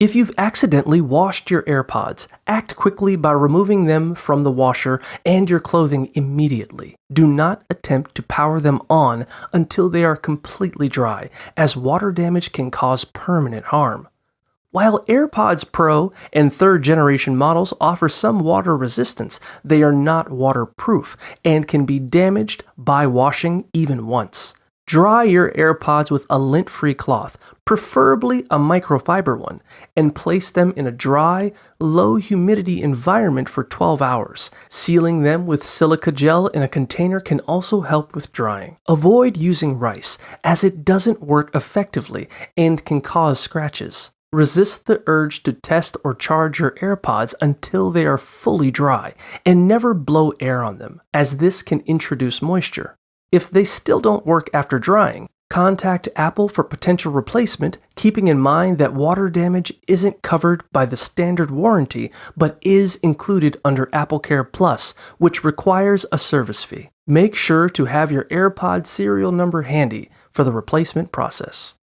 If you've accidentally washed your AirPods, act quickly by removing them from the washer and your clothing immediately. Do not attempt to power them on until they are completely dry, as water damage can cause permanent harm. While AirPods Pro and third generation models offer some water resistance, they are not waterproof and can be damaged by washing even once. Dry your AirPods with a lint-free cloth, preferably a microfiber one, and place them in a dry, low-humidity environment for 12 hours. Sealing them with silica gel in a container can also help with drying. Avoid using rice, as it doesn't work effectively and can cause scratches. Resist the urge to test or charge your AirPods until they are fully dry, and never blow air on them, as this can introduce moisture. If they still don't work after drying, contact Apple for potential replacement, keeping in mind that water damage isn't covered by the standard warranty, but is included under AppleCare Plus, which requires a service fee. Make sure to have your AirPod serial number handy for the replacement process.